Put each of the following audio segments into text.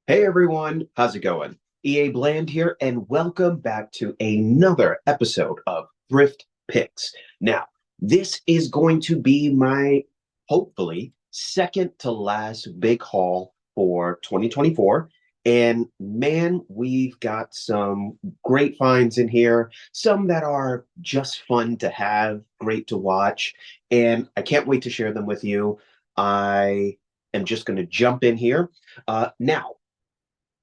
Hey everyone, how's it going? EA Bland here, and welcome back to another episode of Thrift Picks. Now, this is going to be my hopefully second to last big haul for 2024. And man, we've got some great finds in here, some that are just fun to have, great to watch, and I can't wait to share them with you. I am just going to jump in here. Now,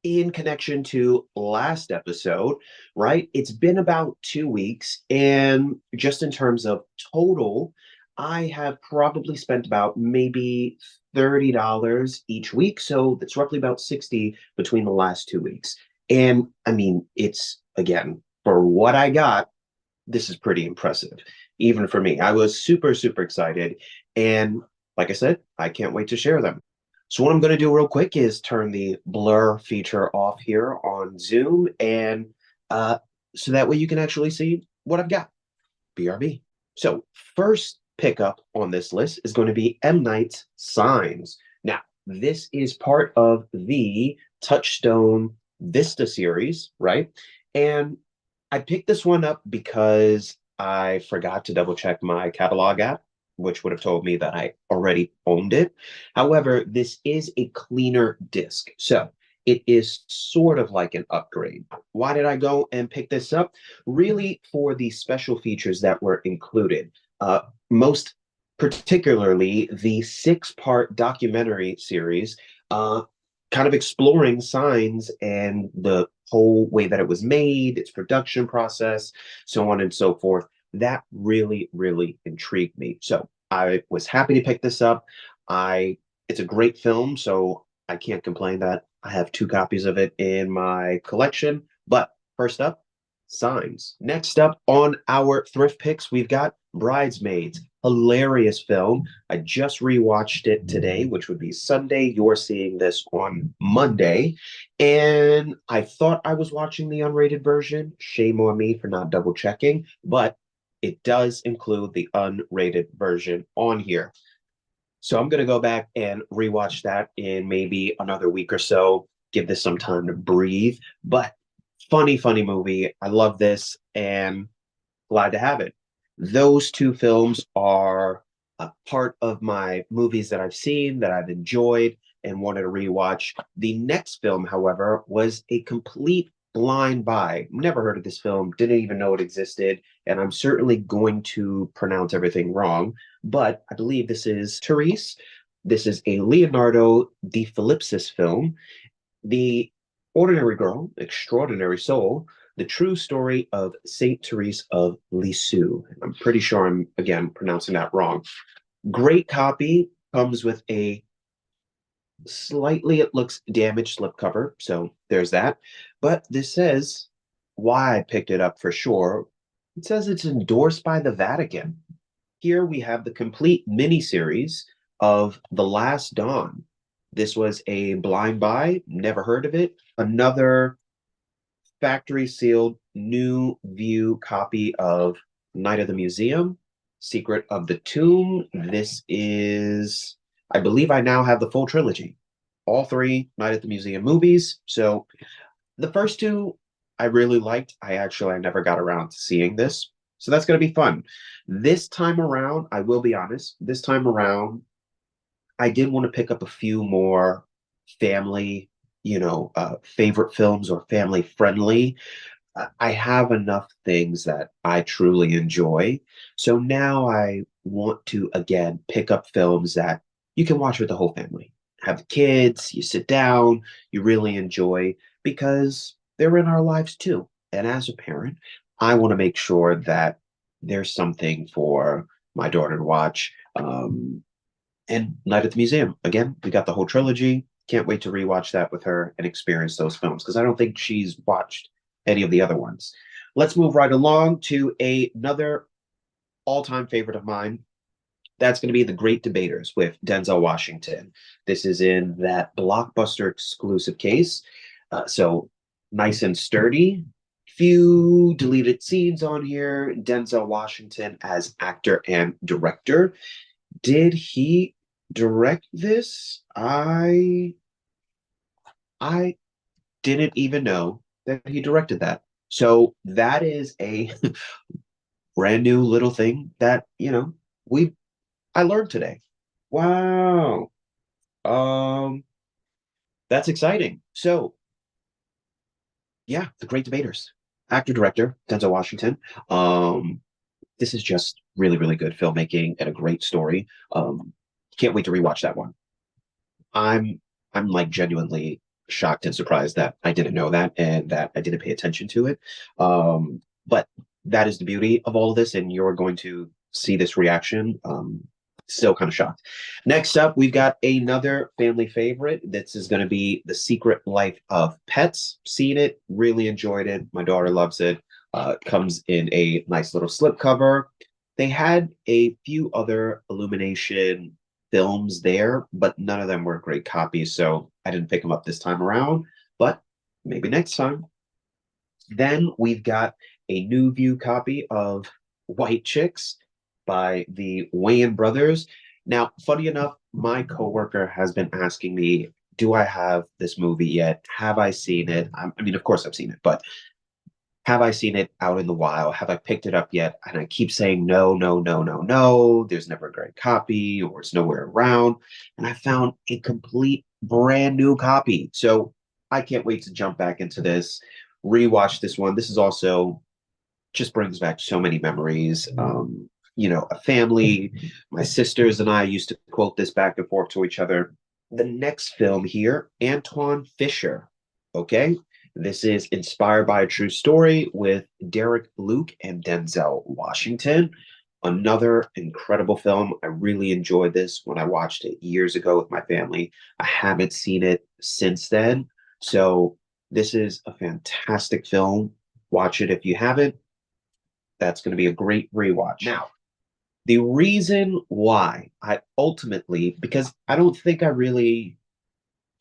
in connection to last episode, right? It's been about 2 weeks, and just in terms of total, I have probably spent about maybe $30 each week. So that's roughly about 60 between the last 2 weeks. And I mean, it's again, for what I got, this is pretty impressive, even for me. I was super, super excited. And like I said, I can't wait to share them. So what I'm going to do real quick is turn the blur feature off here on Zoom, and uh, so that way you can actually see what I've got. BRB. So first pickup on this list is going to be M. Night's Signs. Now, this is part of the Touchstone Vista series, right? And I picked this one up because I forgot to double check my catalog app, which would have told me that I already owned it. However, this is a cleaner disc. So it is sort of like an upgrade. Why did I go and pick this up? Really for the special features that were included. Most particularly the six-part documentary series, kind of exploring Signs and the whole way that it was made, its production process, so on and so forth. That really, really intrigued me. So I was happy to pick this up. It's a great film, so I can't complain that I have two copies of it in my collection. But first up, Signs. Next up on our thrift picks, we've got Bridesmaids. Hilarious film. I just rewatched it today, which would be Sunday. You're seeing this on Monday. And I thought I was watching the unrated version. Shame on me for not double checking, but it does include the unrated version on here. So I'm going to go back and rewatch that in maybe another week or so, give this some time to breathe. But funny, funny movie. I love this and glad to have it. Those two films are a part of my movies that I've seen, that I've enjoyed, and wanted to rewatch. The next film, however, was a complete blind buy. Never heard of this film, didn't even know it existed, and I'm certainly going to pronounce everything wrong, but I believe this is Therese. This is a Leonardo de Philipsis film. The Ordinary Girl, Extraordinary Soul, the true story of Saint Therese of Lisieux. I'm pretty sure I'm, again, pronouncing that wrong. Great copy, comes with a slightly, it looks damaged slipcover, so there's that. But this says why I picked it up for sure. It says it's endorsed by the Vatican. Here we have the complete miniseries of The Last Dawn. This was a blind buy, never heard of it. Another factory sealed new view copy of Night of the Museum, Secret of the Tomb. This is, I believe I now have the full trilogy, all three Night at the Museum movies. So the first two I really liked. I never got around to seeing this. So that's going to be fun. This time around, I will be honest, this time around, I did want to pick up a few more family, favorite films or family friendly. I have enough things that I truly enjoy. So now I want to again pick up films that you can watch with the whole family. Have the kids, you sit down, you really enjoy because they're in our lives too. And as a parent, I want to make sure that there's something for my daughter to watch. And Night at the Museum. Again, we got the whole trilogy. Can't wait to rewatch that with her and experience those films because I don't think she's watched any of the other ones. Let's move right along to another all-time favorite of mine. That's going to be The Great Debaters with Denzel Washington. This is in that blockbuster exclusive case. So nice and sturdy. Few deleted scenes on here. Denzel Washington as actor and director. Did he direct this? I didn't even know that he directed that. So that is a brand new little thing that, we I learned today. Wow. Um, that's exciting. So yeah, The Great Debaters. Actor director, Denzel Washington. Um, this is just really, really good filmmaking and a great story. Can't wait to rewatch that one. I'm I'm like genuinely shocked and surprised that I didn't know that and that I didn't pay attention to it. But that is the beauty of all of this, and you're going to see this reaction. Still kind of shocked. Next up, we've got another family favorite. This is going to be The Secret Life of Pets. Seen it, really enjoyed it. My daughter loves it. Comes in a nice little slipcover. They had a few other Illumination films there, but none of them were great copies, so I didn't pick them up this time around, but maybe next time. Then we've got a new view copy of White Chicks by the Wayans brothers. Now, funny enough, my coworker has been asking me, do I have this movie yet? Have I seen it? I mean, of course I've seen it, but have I seen it out in the wild? Have I picked it up yet? And I keep saying no, no, no, no, no. There's never a great copy or it's nowhere around. And I found a complete brand new copy. So I can't wait to jump back into this, rewatch this one. This is also just brings back so many memories. A family, my sisters and I used to quote this back and forth to each other. The next film here, Antoine Fisher. Okay. This is inspired by a true story with Derek Luke and Denzel Washington. Another incredible film. I really enjoyed this when I watched it years ago with my family. I haven't seen it since then. So, this is a fantastic film. Watch it if you haven't. That's going to be a great rewatch. Now, the reason why I ultimately, because I don't think I really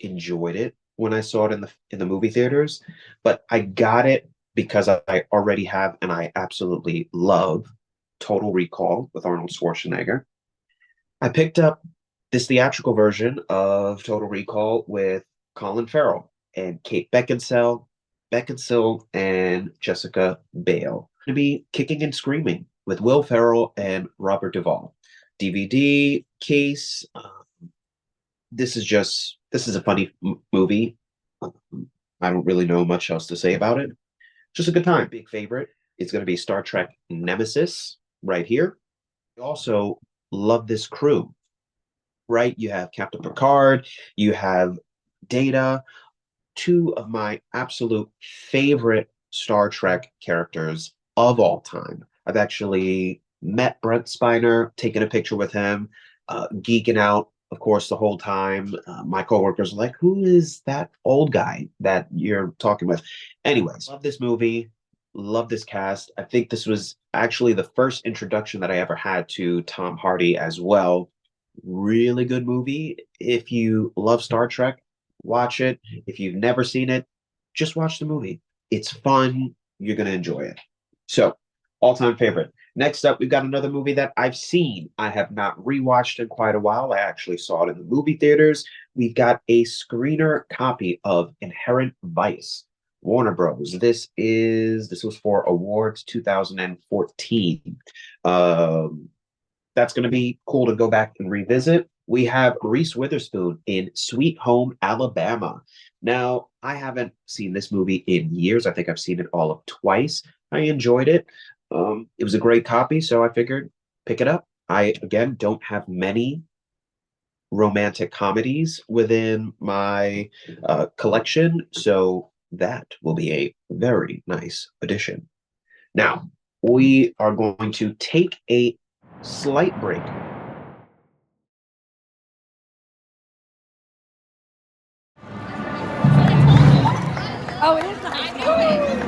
enjoyed it when I saw it in the movie theaters, but I got it because I already have and I absolutely love Total Recall with Arnold Schwarzenegger. I picked up this theatrical version of Total Recall with Colin Farrell and Kate Beckinsale and Jessica Biel. To be kicking and screaming with Will Ferrell and Robert Duvall. DVD case. This is a funny movie. I don't really know much else to say about it. Just a good time. Big favorite is going to be Star Trek Nemesis right here. I also love this crew, right? You have Captain Picard, you have Data, two of my absolute favorite Star Trek characters of all time. I've actually met Brent Spiner, taken a picture with him, geeking out, of course, the whole time. My coworkers are like, "Who is that old guy that you're talking with?" Anyways, love this movie, love this cast. I think this was actually the first introduction that I ever had to Tom Hardy as well. Really good movie. If you love Star Trek, watch it. If you've never seen it, just watch the movie. It's fun. You're going to enjoy it. So, all-time favorite. Next up, we've got another movie that I've seen. I have not rewatched in quite a while. I actually saw it in the movie theaters. We've got a screener copy of Inherent Vice. Warner Bros. This was for awards 2014. That's going to be cool to go back and revisit. We have Reese Witherspoon in Sweet Home Alabama. Now, I haven't seen this movie in years. I think I've seen it all of twice. I enjoyed it. It was a great copy, so I figured pick it up. I, again, don't have many romantic comedies within my collection, so that will be a very nice addition. Now, we are going to take a slight break. Oh, it is nice. I knew it.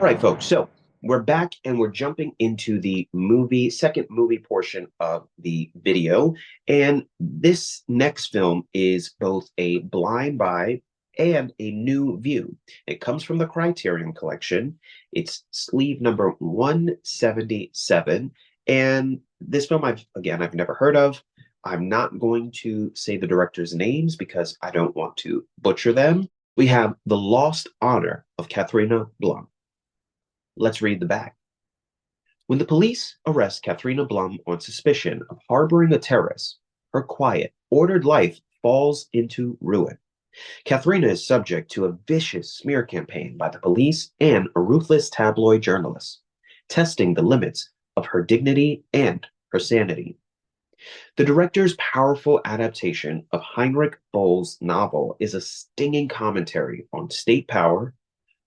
All right, folks. So we're back and we're jumping into the second movie portion of the video. And this next film is both a blind buy and a new view. It comes from the Criterion Collection. It's sleeve number 177. And this film, I've never heard of. I'm not going to say the director's names because I don't want to butcher them. We have The Lost Honor of Katharina Blum. Let's read the back. When the police arrest Katharina Blum on suspicion of harboring a terrorist, her quiet, ordered life falls into ruin. Katharina is subject to a vicious smear campaign by the police and a ruthless tabloid journalist, testing the limits of her dignity and her sanity. The director's powerful adaptation of Heinrich Böll's novel is a stinging commentary on state power,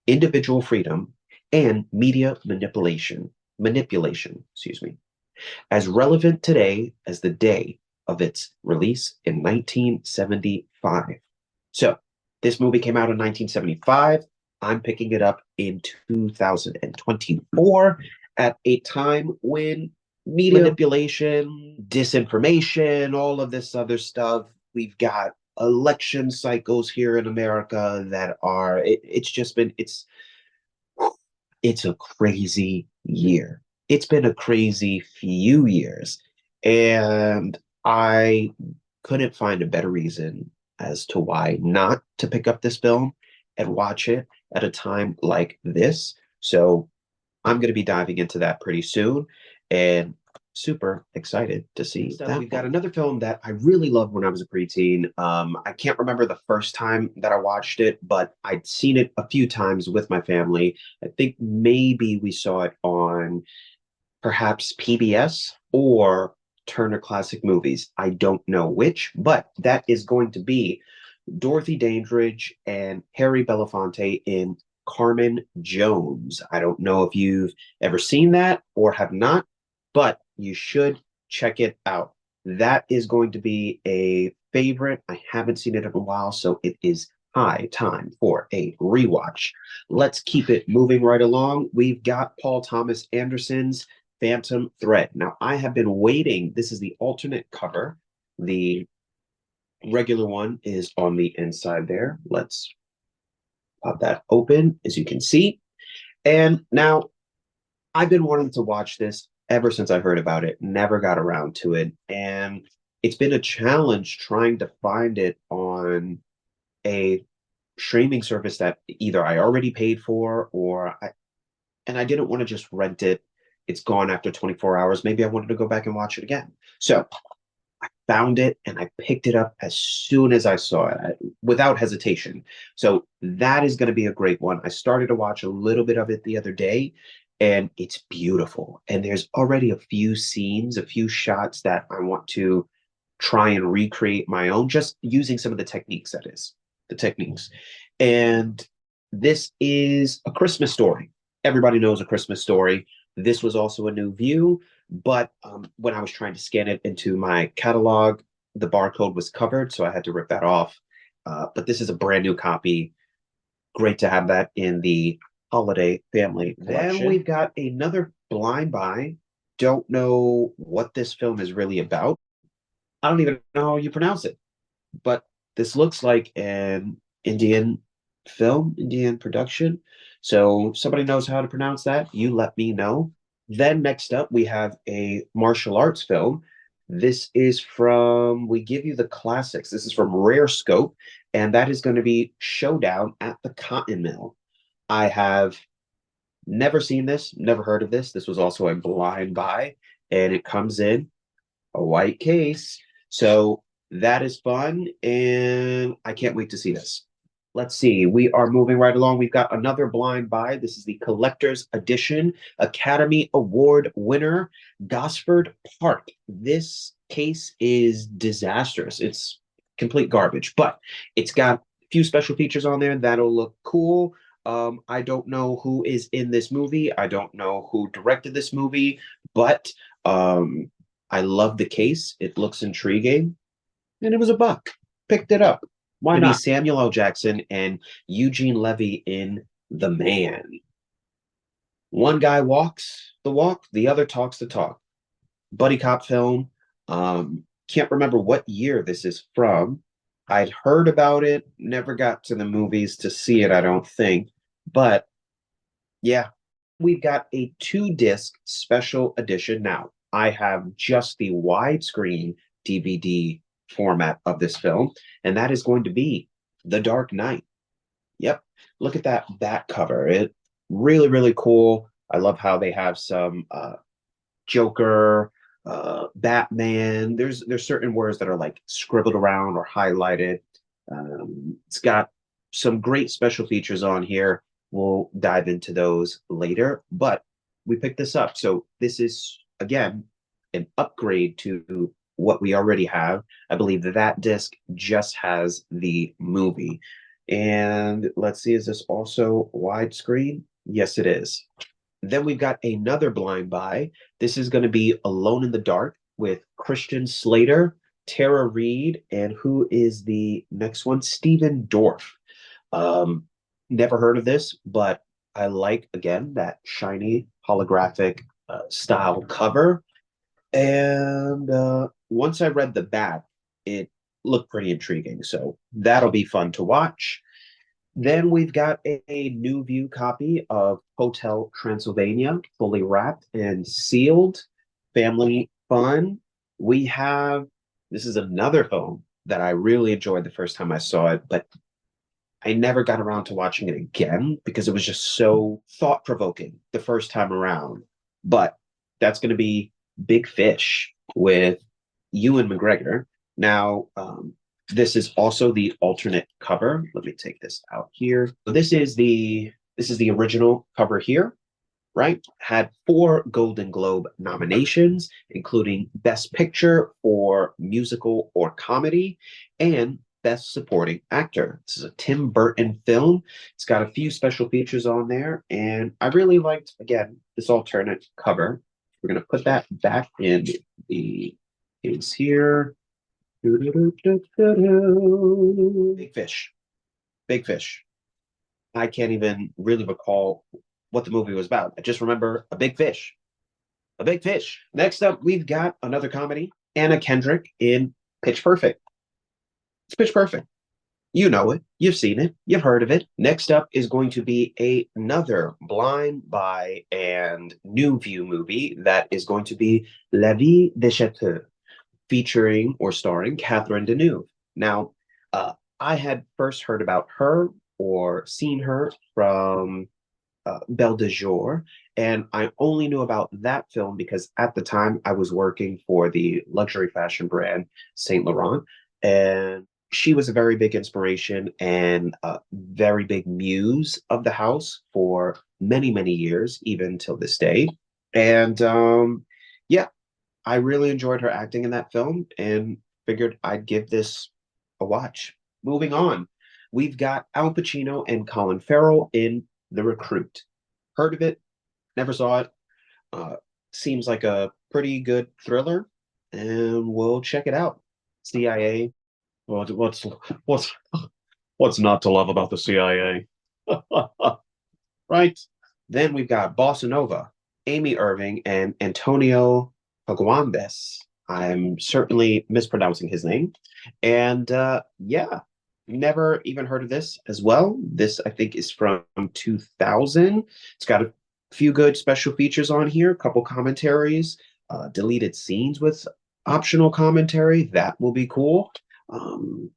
individual freedom, and media manipulation, as relevant today as the day of its release in 1975. So, this movie came out in 1975. I'm picking it up in 2024 at a time when media manipulation, disinformation, all of this other stuff. We've got election cycles here in America that are, it's a crazy year. It's been a crazy few years. And I couldn't find a better reason as to why not to pick up this film and watch it at a time like this. So I'm going to be diving into that pretty soon and super excited to see that. We've got another film that I really loved when I was a preteen. I can't remember the first time that I watched it, but I'd seen it a few times with my family. I think maybe we saw it on perhaps PBS or Turner Classic Movies. I don't know which, but that is going to be Dorothy Dandridge and Harry Belafonte in Carmen Jones. I don't know if you've ever seen that or have not, but you should check it out. That is going to be a favorite. I haven't seen it in a while, so it is high time for a rewatch. Let's keep it moving right along. We've got Paul Thomas Anderson's Phantom Thread. Now, I have been waiting. This is the alternate cover. The regular one is on the inside there. Let's pop that open, as you can see. And now, I've been wanting to watch this ever since I heard about it, never got around to it. And it's been a challenge trying to find it on a streaming service that either I already paid for and I didn't want to just rent it. It's gone after 24 hours. Maybe I wanted to go back and watch it again. So I found it and I picked it up as soon as I saw it without hesitation. So that is going to be a great one. I started to watch a little bit of it the other day and it's beautiful. And there's already a few scenes, a few shots that I want to try and recreate my own, just using some of the techniques, And this is A Christmas Story. Everybody knows A Christmas Story. This was also a new view, but when I was trying to scan it into my catalog, the barcode was covered, so I had to rip that off. But this is a brand new copy. Great to have that in the holiday family collection. Then we've got another blind buy. Don't know what this film is really about. I don't even know how you pronounce it, but this looks like an Indian film, Indian production. So somebody knows how to pronounce that, you let me know. Then next up, we have a martial arts film. This is from, we give you the classics. This is from Rare Scope, and that is going to be Showdown at the Cotton Mill. I have never seen this, never heard of this. This was also a blind buy, and it comes in a white case. So that is fun, and I can't wait to see this. Let's see. We are moving right along. We've got another blind buy. This is the collector's edition, Academy Award winner, Gosford Park. This case is disastrous. It's complete garbage, but it's got a few special features on there that'll look cool. I don't know who is in this movie. I don't know who directed this movie, but I love the case. It looks intriguing, and it was a buck. Picked it up. Why not? Samuel L. Jackson and Eugene Levy in The Man. One guy walks the walk, the other talks the talk. Buddy cop film. Can't remember what year this is from. I'd heard about it, never got to the movies to see it, I don't think. But yeah, we've got a 2 disc special edition now. I have just the widescreen DVD format of this film, and that is going to be The Dark Knight. Yep. Look at that back cover. It really, really cool. I love how they have some Joker, Batman. There's certain words that are like scribbled around or highlighted. It's got some great special features on here. We'll dive into those later, but we picked this up. So this is again an upgrade to what we already have. I believe that disc just has the movie. And let's see, is this also widescreen? Yes, it is. Then we've got another blind buy. This is going to be Alone in the Dark with Christian Slater, Tara Reid, and who is the next one? Stephen Dorff. Never heard of this, but I like, again, that shiny holographic style cover. And once I read the back, it looked pretty intriguing. So that'll be fun to watch. Then we've got a new view copy of Hotel Transylvania, fully wrapped and sealed. Family fun. We have, this is another film that I really enjoyed the first time I saw it, but I never got around to watching it again because it was just so thought provoking the first time around. But that's going to be Big Fish with Ewan McGregor. Now, this is also the alternate cover. Let me take this out here. So this is the original cover here, right? Had 4 Golden Globe nominations, including Best Picture for Musical or Comedy and Best Supporting Actor. This is a Tim Burton film. It's got a few special features on there, and I really liked, again, this alternate cover. We're going to put that back in the case here. Big Fish. Big Fish. I can't even really recall what the movie was about. I just remember a big fish. A big fish. Next up, we've got another comedy, Anna Kendrick in Pitch Perfect. It's Pitch Perfect. You know it. You've seen it. You've heard of it. Next up is going to be another blind buy and new view movie that is going to be La Vie de Chateau, featuring or starring Catherine Deneuve. Now, I had first heard about her or seen her from Belle de Jour, and I only knew about that film because at the time I was working for the luxury fashion brand Saint Laurent, and she was a very big inspiration and a very big muse of the house for many, many years, even till this day. And yeah, I really enjoyed her acting in that film and figured I'd give this a watch. Moving on, we've got Al Pacino and Colin Farrell in The Recruit. Heard of it, never saw it. Seems like a pretty good thriller, and we'll check it out. CIA. What's what's not to love about the CIA? Right. Then we've got Bossa Nova, Amy Irving, and Antonio Paguandes. I'm certainly mispronouncing his name. And yeah, never even heard of this as well. This, I think, is from 2000. It's got a few good special features on here, a couple commentaries, deleted scenes with optional commentary. That will be cool.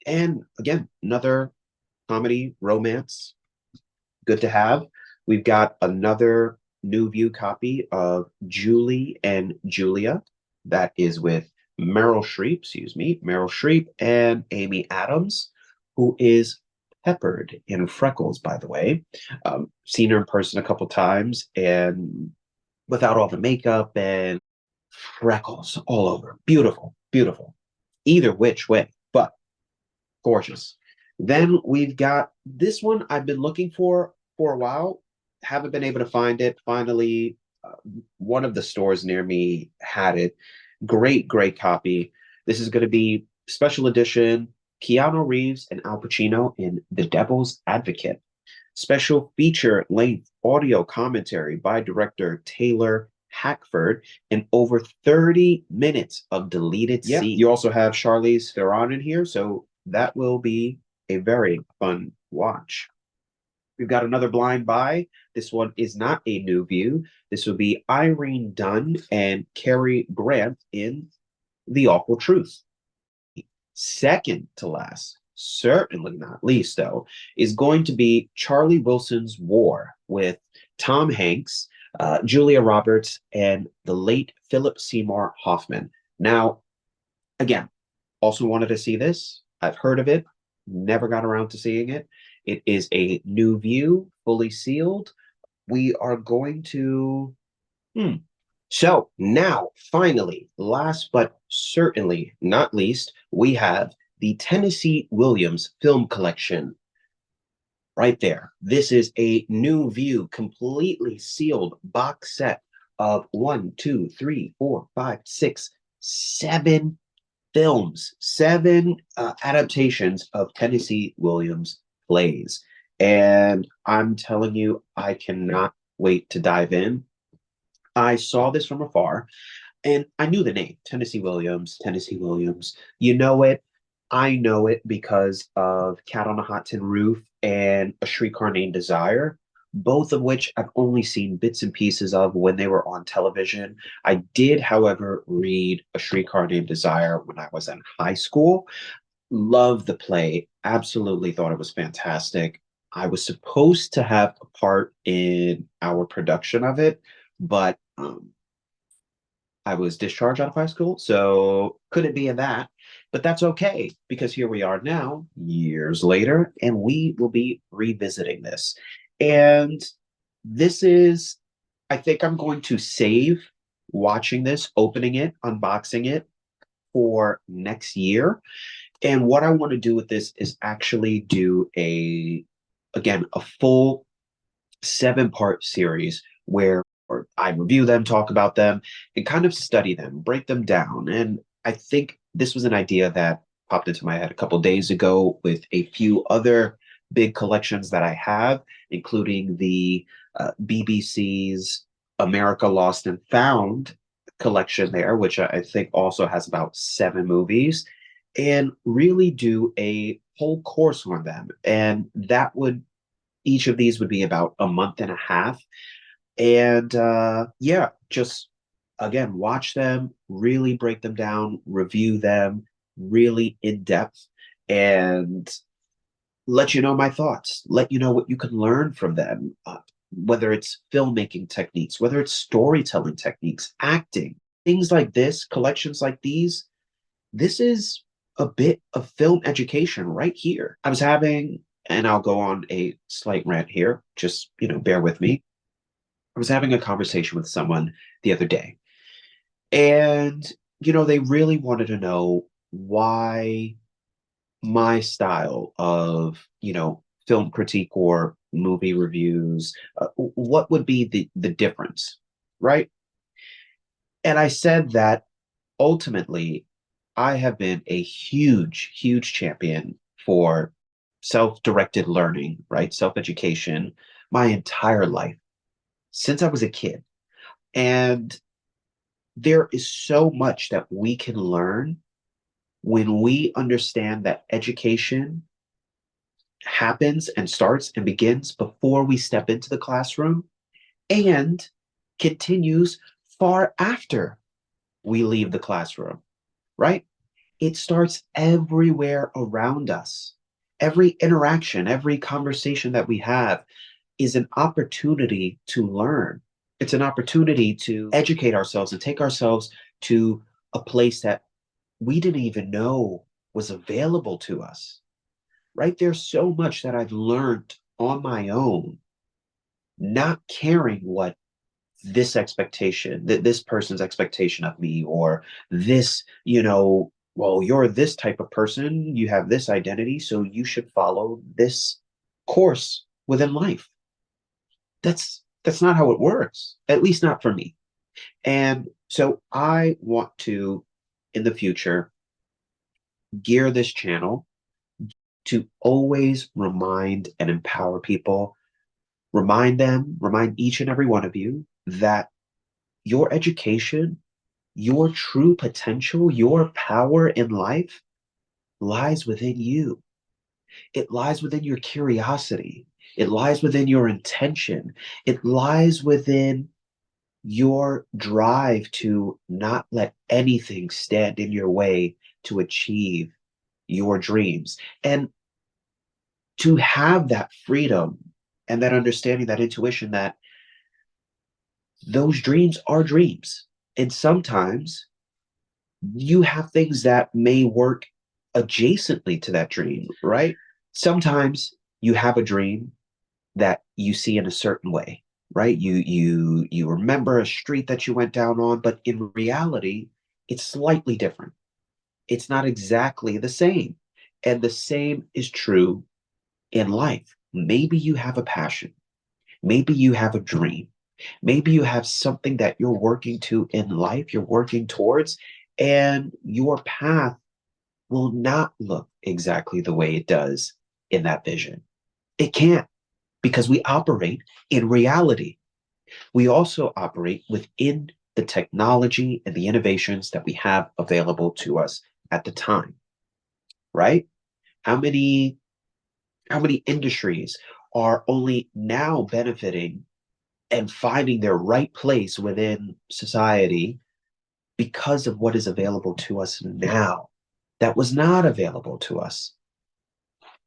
And again, another comedy romance. Good to have. We've got another new view copy of Julie and Julia. That is with Meryl Streep and Amy Adams, who is peppered in freckles, by the way. Seen her in person a couple times, and without all the makeup and freckles all over. Beautiful, beautiful. Either which way, but gorgeous. Then we've got this one I've been looking for a while. Haven't been able to find it. Finally, one of the stores near me had it. Great, great copy. This is going to be special edition Keanu Reeves and Al Pacino in The Devil's Advocate. special feature length audio commentary by director Taylor Hackford, and over 30 minutes of deleted scenes. You also have Charlize Theron in here, so that will be a very fun watch. We've got another blind buy. This one is not a new view. This will be Irene Dunn and Cary Grant in The Awful Truth. Second to last, certainly not least, though, is going to be Charlie Wilson's War with Tom Hanks, Julia Roberts, and the late Philip Seymour Hoffman. Now, again, also wanted to see this. I've heard of it, never got around to seeing it. It is a new view, fully sealed. We are going to. So now, finally, last but certainly not least, we have the Tennessee Williams Film Collection. Right there. This is a new view, completely sealed box set of 1, 2, 3, 4, 5, 6, 7 films, 7 adaptations of Tennessee Williams plays. And I'm telling you, I cannot wait to dive in. I saw this from afar and I knew the name, Tennessee Williams, Tennessee Williams. You know it. I know it because of Cat on a Hot Tin Roof and A Streetcar Named Desire, both of which I've only seen bits and pieces of when they were on television. I did, however, read A Streetcar Named Desire when I was in high school. Loved the play, absolutely thought it was fantastic. I was supposed to have a part in our production of it, but I was discharged out of high school, so couldn't be in that. But that's okay, because here we are now, years later, and we will be revisiting this. And this is, I think I'm going to save watching this, opening it, unboxing it for next year. And what I want to do with this is actually do again, a full 7-part series where I review them, talk about them, and kind of study them, break them down. And I think this was an idea that popped into my head a couple days ago with a few other big collections that I have, including the BBC's America Lost and Found collection there, which I think also has about 7 movies, and really do a whole course on them. And each of these would be about a month and a half. And yeah, just again, watch them, really break them down, review them really in depth, and let you know my thoughts, let you know what you can learn from them, whether it's filmmaking techniques, whether it's storytelling techniques, acting, things like this, collections like these. This is a bit of film education right here. I was having, and I'll go on a slight rant here, just, bear with me. I was having a conversation with someone the other day, and they really wanted to know why my style of film critique or movie reviews, what would be the difference, right? And I said that ultimately I have been a huge champion for self-directed learning, right? Self-education my entire life since I was a kid. And there is so much that we can learn when we understand that education happens and starts and begins before we step into the classroom and continues far after we leave the classroom, right? It starts everywhere around us. Every interaction, every conversation that we have is an opportunity to learn. It's an opportunity to educate ourselves and take ourselves to a place that we didn't even know was available to us, right? There's so much that I've learned on my own, not caring what this person's expectation of me, or this, well, you're this type of person, you have this identity, so you should follow this course within life. That's not how it works, at least not for me. And so I want to, in the future, gear this channel to always remind and empower people Remind each and every one of you that your education, your true potential, your power in life lies within you. It lies within your curiosity. It lies within your intention. It lies within your drive to not let anything stand in your way to achieve your dreams. And to have that freedom and that understanding, that intuition that those dreams are dreams. And sometimes you have things that may work adjacently to that dream, right? Sometimes you have a dream that you see in a certain way, right? You remember a street that you went down on, but in reality, it's slightly different. It's not exactly the same. And the same is true in life. Maybe you have a passion. Maybe you have a dream. Maybe you have something that you're working to in life, you're working towards, and your path will not look exactly the way it does in that vision. It can't, because we operate in reality. We also operate within the technology and the innovations that we have available to us at the time, right? How many how many industries are only now benefiting and finding their right place within society because of what is available to us now that was not available to us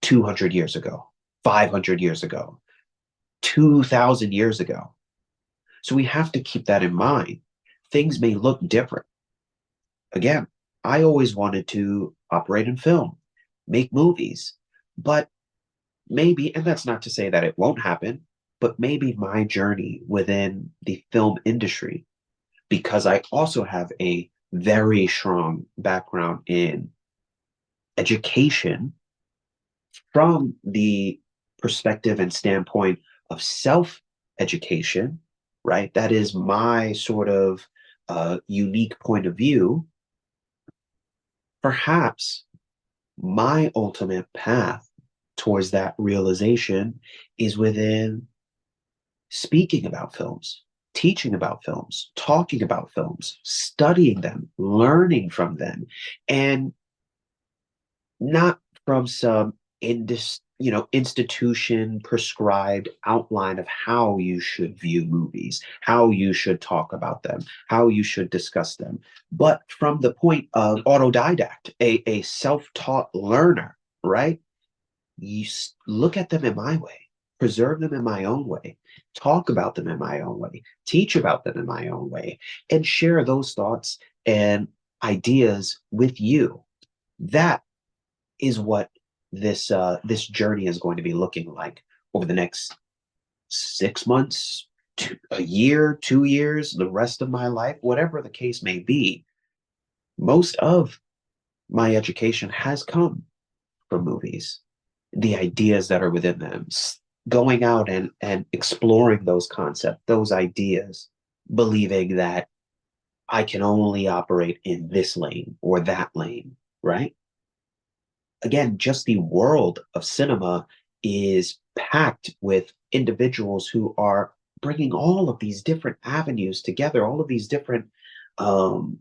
200 years ago, 500 years ago, 2,000 years ago. So we have to keep that in mind. Things may look different. Again, I always wanted to operate in film, make movies, but maybe, and that's not to say that it won't happen, but maybe my journey within the film industry, because I also have a very strong background in education from the perspective and standpoint of self education, right? That is my sort of unique point of view. Perhaps my ultimate path towards that realization is within speaking about films, teaching about films, talking about films, studying them, learning from them, and not from some institution prescribed outline of how you should view movies, how you should talk about them, how you should discuss them, but from the point of autodidact, a self-taught learner, right? Look at them in my way, preserve them in my own way, talk about them in my own way, teach about them in my own way, and share those thoughts and ideas with you. That is what this journey is going to be looking like over the next 6 months, a year, 2 years, the rest of my life, whatever the case may be. Most of my education has come from movies, the ideas that are within them, going out and exploring those concepts, those ideas, believing that I can only operate in this lane or that lane, right? Again, just the world of cinema is packed with individuals who are bringing all of these different avenues together, all of these different, um,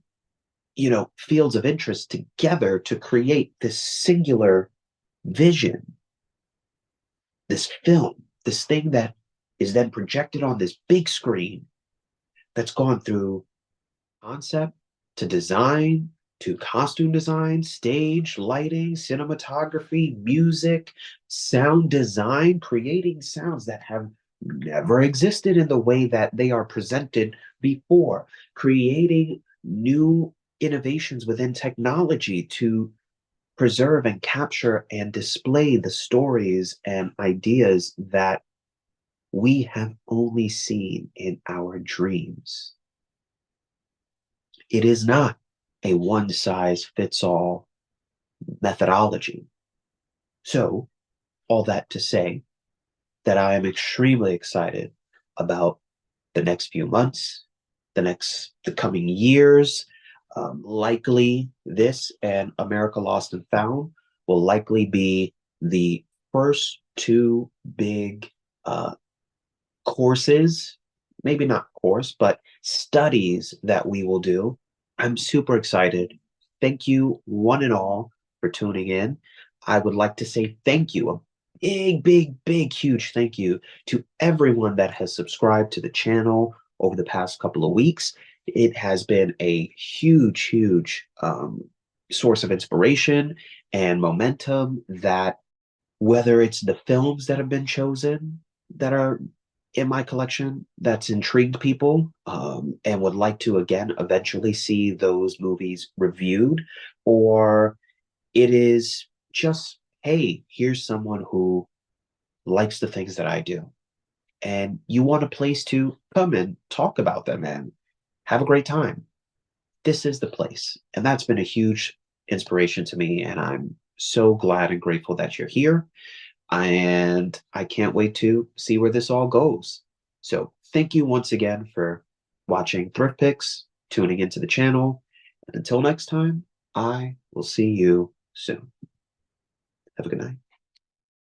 fields of interest together to create this singular vision, this film, this thing that is then projected on this big screen that's gone through concept to design to costume design, stage, lighting, cinematography, music, sound design, creating sounds that have never existed in the way that they are presented before, creating new innovations within technology to preserve and capture and display the stories and ideas that we have only seen in our dreams. It is not a one size fits all methodology. So, all that to say that I am extremely excited about the next few months, the coming years. Likely, this and America Lost and Found will likely be the first two big courses, maybe not course, but studies that we will do. I'm super excited. Thank you, one and all, for tuning in. I would like to say thank you, a big, big, big, huge thank you to everyone that has subscribed to the channel over the past couple of weeks. It has been a huge, huge source of inspiration and momentum that whether it's the films that have been chosen that are in my collection that's intrigued people and would like to again eventually see those movies reviewed, or it is just, hey, here's someone who likes the things that I do, and you want a place to come and talk about them and have a great time. This is the place. And that's been a huge inspiration to me. And I'm so glad and grateful that you're here. And I can't wait to see where this all goes. So thank you once again for watching Thrift Picks, tuning into the channel. And until next time, I will see you soon. Have a good night.